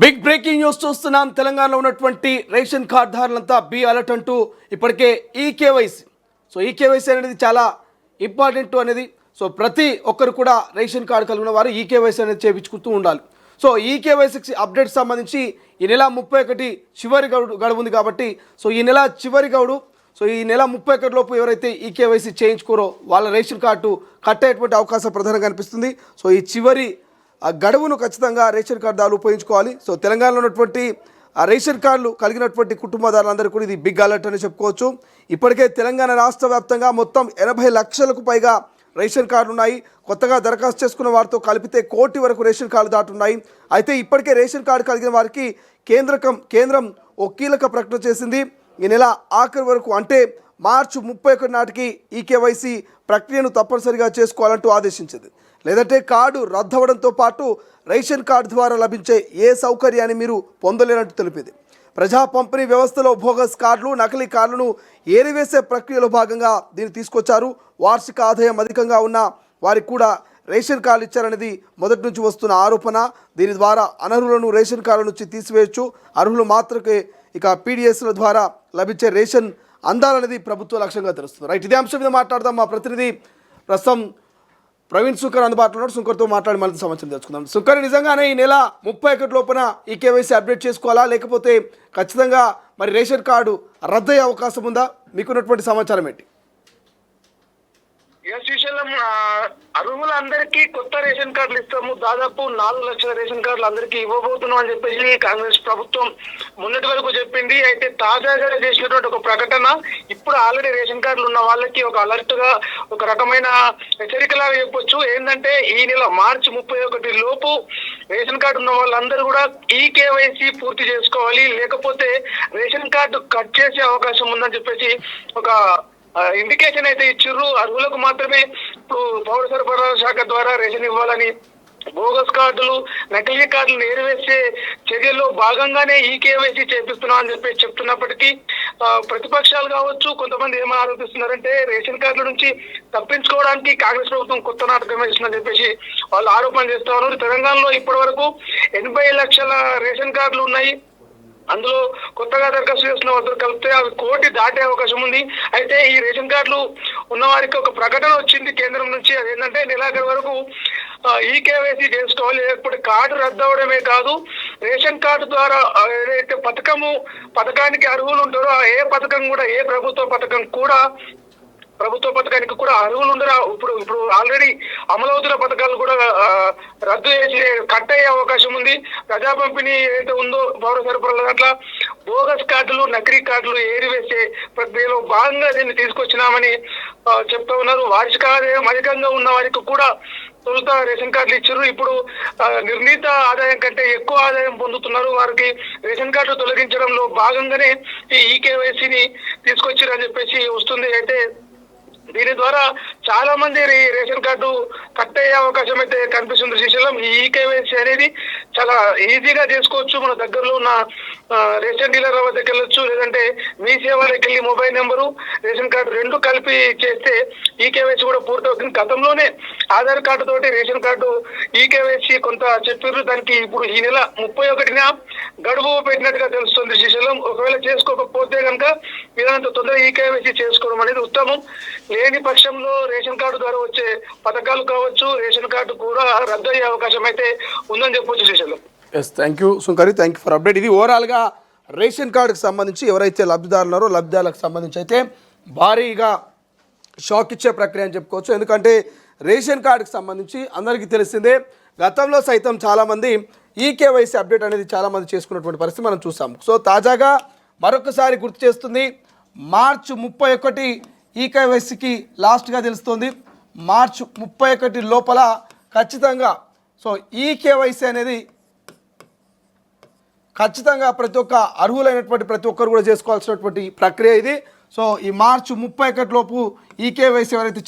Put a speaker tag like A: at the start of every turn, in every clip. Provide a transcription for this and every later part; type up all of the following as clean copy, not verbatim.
A: Big breaking news చూస్తున్నాం. తెలంగాణలో ఉన్నటువంటి రేషన్ కార్డుదారులంతా బి అలర్ట్ అంటూ ఇప్పటికే ఈకేవైసీ అనేది చాలా ఇంపార్టెంట్ అనేది. సో ప్రతి ఒక్కరు కూడా రేషన్ కార్డు కలిగిన వారు ఈకేవైసీ అనేది చేయించుకుంటూ ఉండాలి. సో ఈకేవైసీకి అప్డేట్ సంబంధించి ఈ నెల 31 చివరి గడువు ఉంది కాబట్టి ఈ నెల చివరి గడువు. ఈ నెల 31 లోపు ఎవరైతే ఈకేవైసీ చేయించుకోరో వాళ్ళ రేషన్ కార్డు కట్ అయ్యేటువంటి అవకాశం ప్రధానంగా కనిపిస్తుంది. ఈ చివరి గడువును ఖచ్చితంగా రేషన్ కార్డుదారులు ఉపయోగించుకోవాలి. తెలంగాణలో ఉన్నటువంటి రేషన్ కార్డులు కలిగినటువంటి కుటుంబదారులందరూ కూడా ఇది బిగ్ అలర్ట్ అని చెప్పుకోవచ్చు. ఇప్పటికే తెలంగాణ రాష్ట్ర వ్యాప్తంగా మొత్తం 80 లక్షలకు పైగా రేషన్ కార్డులు ఉన్నాయి. కొత్తగా దరఖాస్తు చేసుకున్న వారితో కలిపితే 1 కోటి వరకు రేషన్ కార్డులు దాటున్నాయి. అయితే ఇప్పటికే రేషన్ కార్డు కలిగిన వారికి కేంద్రం ఓ కీలక ప్రకటన చేసింది. ఈ నెల ఆఖరి వరకు అంటే మార్చి 31 నాటికి ఈకేవైసీ ప్రక్రియను తప్పనిసరిగా చేసుకోవాలంటూ ఆదేశించింది. లేదంటే కార్డు రద్దవడంతో పాటు రేషన్ కార్డు ద్వారా లభించే ఏ సౌకర్యాన్ని మీరు పొందలేనంటూ తెలిపింది. ప్రజా పంపిణీ వ్యవస్థలో బోగస్ కార్డులు, నకిలీ కార్డులను ఏరివేసే ప్రక్రియలో భాగంగా దీన్ని తీసుకొచ్చారు. వార్షిక ఆదాయం అధికంగా ఉన్న వారికి కూడా రేషన్ కార్డు ఇచ్చారనేది మొదటి నుంచి వస్తున్న ఆరోపణ. దీని ద్వారా అనర్హులను రేషన్ కార్డు నుంచి తీసివేయచ్చు. అర్హులు మాత్రమే ఇక పీడిఎస్ల ద్వారా లభించే రేషన్ అందాలనేది ప్రభుత్వ లక్ష్యంగా తెలుస్తుంది. రైట్, ఇదే అంశం మీద మాట్లాడదాం. మా ప్రతినిధి ప్రస్తుతం ప్రవీణ్ సుకర్ అందుబాటులో ఉన్నాడు. సుకర్తో మాట్లాడి మళ్ళీ సమాచారం తెలుసుకుందాం. సుకర్, నిజంగానే ఈ నెల 31 లోపున ఈ కేవైసీ అప్డేట్ చేసుకోవాలా, లేకపోతే ఖచ్చితంగా మరి రేషన్ కార్డు రద్దయ్యే అవకాశం ఉందా? మీకున్నటువంటి సమాచారం ఏంటి?
B: శ్రీశైలం, అర్హులందరికీ కొత్త రేషన్ కార్డులు ఇస్తాము, దాదాపు 4 లక్షల రేషన్ కార్డులు అందరికీ ఇవ్వబోతున్నాం అని చెప్పేసి కాంగ్రెస్ ప్రభుత్వం మొన్నటి వరకు చెప్పింది. అయితే తాజాగా చేసినటువంటి ఒక ప్రకటన ఇప్పుడు ఆల్రెడీ రేషన్ కార్డులు ఉన్న వాళ్ళకి ఒక అలర్ట్ గా, ఒక రకమైన హెచ్చరికలాగా చెప్పొచ్చు. ఏంటంటే ఈ నెల మార్చి 31 లోపు రేషన్ కార్డు ఉన్న వాళ్ళందరూ కూడా ఈకేవైసీ పూర్తి చేసుకోవాలి, లేకపోతే రేషన్ కార్డు కట్ చేసే అవకాశం ఉందని చెప్పేసి ఒక ఇండికేషన్ అయితే ఇచ్చిర్రు. అర్హులకు మాత్రమే ఇప్పుడు పౌర సరఫరాల శాఖ ద్వారా రేషన్ ఇవ్వాలని, బోగస్ కార్డులు, నకిలీ కార్డులు ఏరివేసే చర్యల్లో భాగంగానే ఈ కేవైసీ చేపిస్తున్నాం అని చెప్పి చెప్తున్నప్పటికీ ప్రతిపక్షాలు కావచ్చు, కొంతమంది ఏమని ఆరోపిస్తున్నారంటే రేషన్ కార్డుల నుంచి తప్పించుకోవడానికి కాంగ్రెస్ ప్రభుత్వం కొత్త నాటకం వేసిందని చెప్పేసి వాళ్ళు ఆరోపణ చేస్తా ఉన్నారు. తెలంగాణలో ఇప్పటి వరకు 80 లక్షల రేషన్ కార్డులు ఉన్నాయి. అందులో కొత్తగా దరఖాస్తు చేసిన వాళ్ళతో కలిపితే అవి 1 కోటి దాటే అవకాశం ఉంది. అయితే ఈ రేషన్ కార్డులు ఉన్న వారికి ఒక ప్రకటన వచ్చింది కేంద్రం నుంచి. అదేంటంటే నెలాఖరు వరకు ఈకేవైసీ చేసుకోవాలి, లేకపోతే కార్డు రద్దు అవడమే కాదు, రేషన్ కార్డు ద్వారా ఏదైతే పథకానికి అర్హులు ఉంటారో ఏ పథకం కూడా, ఏ ప్రభుత్వ పథకానికి కూడా అర్హులు ఉండరా. ఇప్పుడు ఆల్రెడీ అమలవుతున్న పథకాలు కూడా రద్దు చేసి కట్ అయ్యే అవకాశం ఉంది. ప్రజా పంపిణీ ఏదైతే ఉందో పౌర సరఫరాల దాంట్లో బోగస్ కార్డులు, నకిలీ కార్డులు ఏరివేసే ప్రక్రియలో భాగంగా దీన్ని తీసుకొచ్చినామని చెప్తా ఉన్నారు. వార్షిక ఆదాయం అధికంగా ఉన్న వారికి కూడా తొలుత రేషన్ కార్డులు ఇచ్చారు. ఇప్పుడు నిర్ణీత ఆదాయం కంటే ఎక్కువ ఆదాయం పొందుతున్నారు. వారికి రేషన్ కార్డు తొలగించడంలో భాగంగానే ఈ ఈకేవైసీని తీసుకొచ్చారని చెప్పేసి వస్తుంది. అయితే దీని ద్వారా చాలా మంది రేషన్ కార్డు కట్ అయ్యే అవకాశం అయితే కనిపిస్తుంది. శ్రీశైలం, ఈ ఈకేవైసీ అనేది చాలా ఈజీగా చేసుకోవచ్చు. మన దగ్గరలో ఉన్న రేషన్ డీలర్ వద్దకు వెళ్ళొచ్చు, లేదంటే మీ సేవలకు వెళ్ళి మొబైల్ నెంబరు, రేషన్ కార్డు 2 కలిపి చేస్తే ఈకేవైసీ కూడా పూర్తవుతుంది. గతంలోనే ఆధార్ కార్డు తోటి రేషన్ కార్డు ఈకేవైసీ కొంత చెప్పారు. దానికి ఇప్పుడు ఈ నెల 31న గడువు పెట్టినట్టుగా తెలుస్తుంది. శ్రీశైలం, ఒకవేళ చేసుకోకపోతే కనుక వీరంత తొందరగా ఈకేవైసీ చేసుకోవడం అనేది ఉత్తమం. లేని పక్షంలో రేషన్ కార్డు ద్వారా వచ్చే పథకాలు కావచ్చు, రేషన్ కార్డు కూడా రద్దు అయ్యే అవకాశం అయితే ఉందని చెప్పొచ్చు. Srisailam.
A: Yes, thank you Sunkari, thank you for update. ఇది ఓవరాల్గా రేషన్ కార్డుకి సంబంధించి ఎవరైతే లబ్ధిదారులు ఉన్నారో లబ్ధిదారులకు సంబంధించి అయితే భారీగా షాక్ ఇచ్చే ప్రక్రియ అని చెప్పుకోవచ్చు. ఎందుకంటే రేషన్ కార్డుకి సంబంధించి అందరికీ తెలిసిందే, గతంలో సైతం చాలామంది ఈకేవైసీ అప్డేట్ అనేది చాలామంది చేసుకున్నటువంటి పరిస్థితి మనం చూసాము. తాజాగా మరొకసారి గుర్తు చేస్తుంది, మార్చి 31 ఈకేవైసీకి లాస్ట్గా తెలుస్తుంది. మార్చి 31 లోపల ఖచ్చితంగా ఈకేవైసీ అనేది ఖచ్చితంగా ప్రతి ఒక్క అర్హులైనటువంటి ప్రతి ఒక్కరు కూడా చేసుకోవాల్సినటువంటి ప్రక్రియ ఇది. ఈ మార్చి 31 లోపు ఈకేవైసీ ఎవరైతే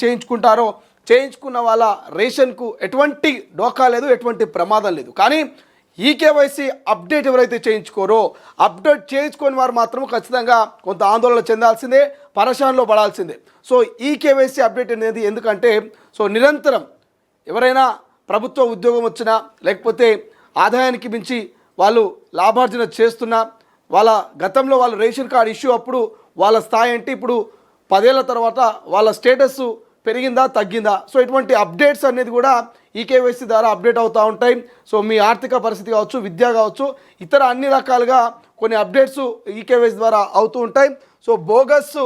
A: చేయించుకున్న వాళ్ళ రేషన్కు ఎటువంటి డోకా లేదు, ఎటువంటి ప్రమాదం లేదు. కానీ ఈకేవైసీ అప్డేట్ ఎవరైతే చేయించుకోరో, అప్డేట్ చేయించుకొని వారు మాత్రం ఖచ్చితంగా కొంత ఆందోళన చెందాల్సిందే, పరేషాన్లో పడాల్సిందే. ఈకేవైసీ అప్డేట్ అనేది ఎందుకంటే నిరంతరం ఎవరైనా ప్రభుత్వ ఉద్యోగం వచ్చినా, లేకపోతే ఆదాయానికి మించి వాళ్ళు లాభార్జన చేస్తున్నా, వాళ్ళ గతంలో వాళ్ళ రేషన్ కార్డు ఇష్యూ అప్పుడు వాళ్ళ స్థాయి ఏంటి, ఇప్పుడు 10 ఏళ్ల తర్వాత వాళ్ళ స్టేటస్ పెరిగిందా తగ్గిందా, సో ఇటువంటి అప్డేట్స్ అనేది కూడా ఈకేవైసీ ద్వారా అప్డేట్ అవుతూ ఉంటాయి. సో మీ ఆర్థిక పరిస్థితి కావచ్చు, విద్య కావచ్చు, ఇతర అన్ని రకాలుగా కొన్ని అప్డేట్స్ ఈకేవైసీ ద్వారా అవుతూ ఉంటాయి. సో బోగస్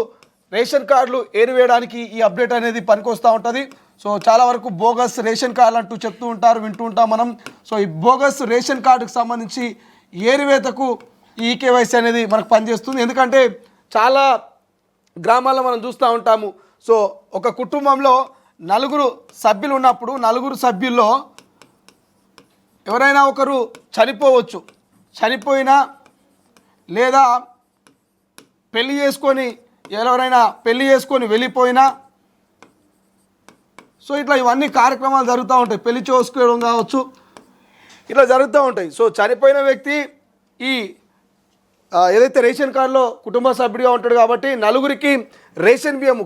A: రేషన్ కార్డులు ఏరివేయడానికి ఈ అప్డేట్ అనేది పనికొస్తూ ఉంటుంది. సో చాలా వరకు బోగస్ రేషన్ కార్డులు అంటూ చెప్తూ ఉంటారు, వింటూ ఉంటాం మనం. సో ఈ బోగస్ రేషన్ కార్డుకు సంబంధించి ఏరివేతకు ఈ ఈకేవైసీ అనేది మనకు పనిచేస్తుంది. ఎందుకంటే చాలా గ్రామాల్లో మనం చూస్తూ ఉంటాము. సో ఒక కుటుంబంలో 4 సభ్యులు ఉన్నప్పుడు 4 సభ్యుల్లో ఎవరైనా ఒకరు చనిపోవచ్చు, చనిపోయినా లేదా ఎవరైనా పెళ్లి చేసుకొని వెళ్ళిపోయినా, సో ఇట్లా ఇవన్నీ కార్యక్రమాలు జరుగుతూ ఉంటాయి. పెళ్లి చేసుకోవడం కావచ్చు, ఇట్లా జరుగుతూ ఉంటాయి. సో చనిపోయిన వ్యక్తి ఈ ఏదైతే రేషన్ కార్డులో కుటుంబ సభ్యుడిగా ఉంటాడు కాబట్టి 4గురికి రేషన్ బియ్యం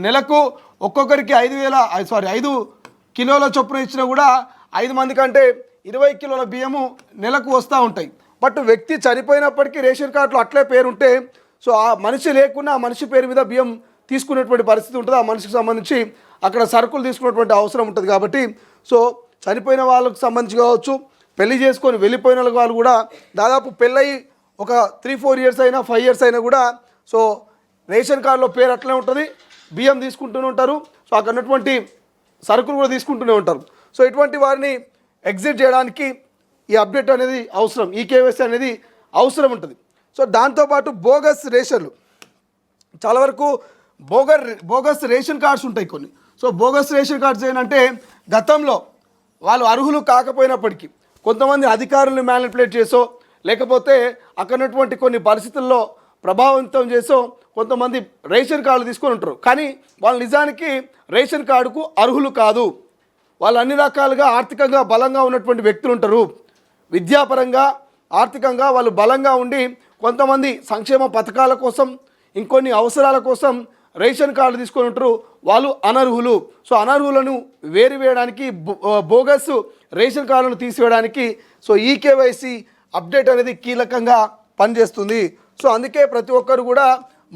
A: నెలకు ఒక్కొక్కరికి 5 కిలోల చొప్పున ఇచ్చినా కూడా 5 మంది కంటే 20 కిలోల బియ్యము నెలకు వస్తూ ఉంటాయి. బట్ వ్యక్తి చనిపోయినప్పటికీ రేషన్ కార్డులో అట్లే పేరుంటే, సో ఆ మనిషి లేకున్నా ఆ మనిషి పేరు మీద బియ్యం తీసుకునేటువంటి పరిస్థితి ఉంటుంది. ఆ మనిషికి సంబంధించి అక్కడ సరుకులు తీసుకునేటువంటి అవసరం ఉంటుంది. కాబట్టి సో చనిపోయిన వాళ్ళకు సంబంధించి కావచ్చు, పెళ్లి చేసుకొని వెళ్ళిపోయిన వాళ్ళు కూడా దాదాపు పెళ్ళయి ఒక 3-4 ఇయర్స్ అయినా 5 ఇయర్స్ అయినా కూడా సో రేషన్ కార్డులో పేరు అట్లనే ఉంటుంది, బియ్యం తీసుకుంటూనే ఉంటారు. సో అక్కడ ఉన్నటువంటి సరుకులు కూడా తీసుకుంటూనే ఉంటారు. సో ఇటువంటి వారిని ఎగ్జిట్ చేయడానికి ఈ అప్డేట్ అనేది అవసరం, ఈకేవైసీ అనేది అవసరం ఉంటుంది. సో దాంతోపాటు బోగస్ రేషన్లు, చాలా వరకు బోగస్ రేషన్ కార్డ్స్ ఉంటాయి కొన్ని. సో బోగస్ రేషన్ కార్డ్స్ ఏంటంటే గతంలో వాళ్ళు అర్హులు కాకపోయినప్పటికీ కొంతమంది అధికారులను మ్యానిపులేట్ చేసో, లేకపోతే అక్కడ ఉన్నటువంటి కొన్ని పరిస్థితుల్లో ప్రభావితం చేసో కొంతమంది రేషన్ కార్డులు తీసుకొని ఉంటారు. కానీ వాళ్ళు నిజానికి రేషన్ కార్డుకు అర్హులు కాదు. వాళ్ళు అన్ని రకాలుగా ఆర్థికంగా బలంగా ఉన్నటువంటి వ్యక్తులు ఉంటారు. విద్యాపరంగా ఆర్థికంగా వాళ్ళు బలంగా ఉండి కొంతమంది సంక్షేమ పథకాల కోసం, ఇంకొన్ని అవసరాల కోసం రేషన్ కార్డు తీసుకొని ఉంటారు. వాళ్ళు అనర్హులు. సో అనర్హులను వేరువేయడానికి, బోగస్ రేషన్ కార్డులను తీసివేయడానికి సో ఈకేవైసీ అప్డేట్ అనేది కీలకంగా పనిచేస్తుంది. సో అందుకే ప్రతి ఒక్కరు కూడా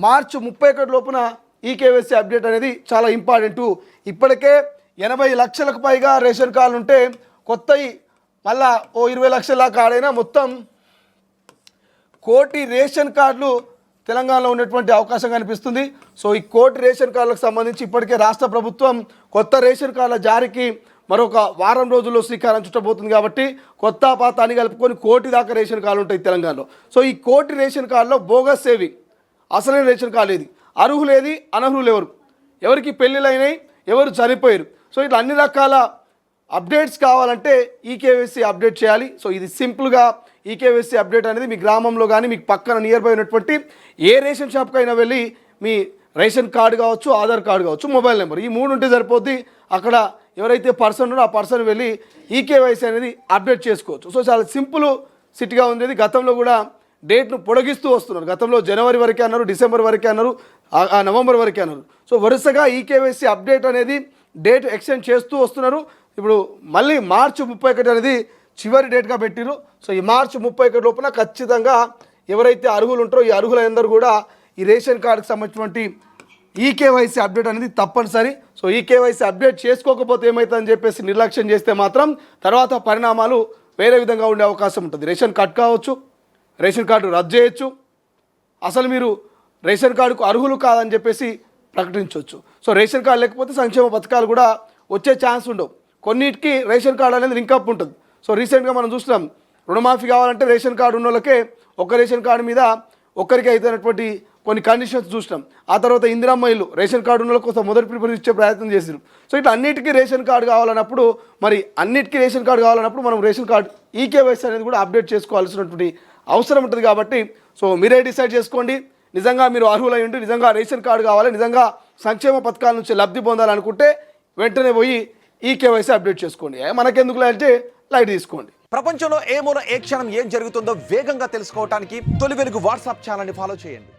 A: మార్చి 31 లోపున ఈకేవైసీ అప్డేట్ అనేది చాలా ఇంపార్టెంటు. ఇప్పటికే 80 లక్షలకు పైగా రేషన్ కార్డులు ఉంటే కొత్తవి మళ్ళా 20 లక్షల దాకా ఆడైనా మొత్తం 1 కోటి రేషన్ కార్డులు తెలంగాణలో ఉన్నటువంటి అవకాశం కనిపిస్తుంది. సో ఈ 1 కోటి రేషన్ కార్డులకు సంబంధించి ఇప్పటికే రాష్ట్ర ప్రభుత్వం కొత్త రేషన్ కార్డుల జారీకి మరొక వారం రోజుల్లో శ్రీకారం చుట్టబోతుంది. కాబట్టి కొత్త పాత అని కలుపుకొని 1 కోటి దాకా రేషన్ కార్డులు ఉంటాయి తెలంగాణలో. సో ఈ 1 కోటి రేషన్ కార్డులో బోగస్ ఏవి, అసలైన రేషన్ కార్డు ఏది, అర్హులేది, అనర్హులు ఎవరికి పెళ్ళిళ్ళైనాయి, ఎవరు చనిపోయారు. సో ఇట్లా అన్ని రకాల అప్డేట్స్ కావాలంటే ఈకేవైసీ అప్డేట్ చేయాలి. సో ఇది సింపుల్గా ఈకేవైసీ అప్డేట్ అనేది మీ గ్రామంలో కానీ మీకు పక్కన నియర్ బై ఉన్నటువంటి ఏ రేషన్ షాప్కైనా వెళ్ళి మీ రేషన్ కార్డు కావచ్చు, ఆధార్ కార్డు కావచ్చు, మొబైల్ నెంబర్, ఈ 3 ఉంటే సరిపోద్ది. అక్కడ ఎవరైతే పర్సన్ ఉన్నారో ఆ పర్సన్ వెళ్ళి ఈకేవైసీ అనేది అప్డేట్ చేసుకోవచ్చు. సో చాలా సింపుల్ సిటీగా ఉంది. గతంలో కూడా డేట్ను పొడిగిస్తూ వస్తున్నారు. గతంలో జనవరి వరకే అన్నారు, డిసెంబర్ వరకే అన్నారు, నవంబర్ వరకే అన్నారు. సో వరుసగా ఈకేవైసీ అప్డేట్ అనేది డేట్ ఎక్స్టెండ్ చేస్తూ వస్తున్నారు. ఇప్పుడు మళ్ళీ మార్చి 31 అనేది చివరి డేట్గా పెట్టిరు. సో ఈ మార్చి 31 లోపల ఖచ్చితంగా ఎవరైతే అర్హులు ఉంటారో ఈ అర్హులందరూ కూడా ఈ రేషన్ కార్డుకి సంబంధించినటువంటి ఈకేవైసీ అప్డేట్ అనేది తప్పనిసరి. సో ఈకేవైసీ అప్డేట్ చేసుకోకపోతే ఏమవుతుందని చెప్పేసి నిర్లక్ష్యం చేస్తే మాత్రం తర్వాత పరిణామాలు వేరే విధంగా ఉండే అవకాశం ఉంటుంది. రేషన్ కార్డు కావచ్చు, రేషన్ కార్డు రద్దు చేయొచ్చు, అసలు మీరు రేషన్ కార్డుకు అర్హులు కాదని చెప్పేసి ప్రకటించవచ్చు. సో రేషన్ కార్డు లేకపోతే సంక్షేమ పథకాలు కూడా వచ్చే ఛాన్స్ ఉండవు. కొన్నిటికి రేషన్ కార్డు అనేది లింకప్ ఉంటుంది. సో రీసెంట్గా మనం చూస్తున్నాం, రుణమాఫీ కావాలంటే రేషన్ కార్డు ఉన్న వాళ్ళకే ఒక రేషన్ కార్డు మీద ఒక్కరికి అయితేనటువంటి కొన్ని కండిషన్స్ చూసినాం. ఆ తర్వాత ఇందిరమ్మ ఇల్లు రేషన్ కార్డు ఉన్న కోసం మొదటి ప్రిఫరెన్స్ ఇచ్చే ప్రయత్నం చేసినాం. సో ఇట్లా అన్నిటికీ రేషన్ కార్డు కావాలన్నప్పుడు అన్నిటికీ రేషన్ కార్డు కావాలన్నప్పుడు మనం రేషన్ కార్డు ఈకేవైసీ అనేది కూడా అప్డేట్ చేసుకోవాల్సినటువంటి అవసరం ఉంటుంది. కాబట్టి సో మీరే డిసైడ్ చేసుకోండి. నిజంగా మీరు అర్హులై ఉండి నిజంగా రేషన్ కార్డు కావాలి, నిజంగా సంక్షేమ పథకాల నుంచి లబ్ధి పొందాలనుకుంటే వెంటనే పోయి ఈకేవైసీ అప్డేట్ చేసుకోండి. మనకెందుకు అంటే లైట్ తీసుకోండి.
C: ప్రపంచంలో ఏ మూల ఏ క్షణం ఏం జరుగుతుందో వేగంగా తెలుసుకోవడానికి తొలి వెలుగు వాట్సాప్ ఛానల్ని ఫాలో చేయండి.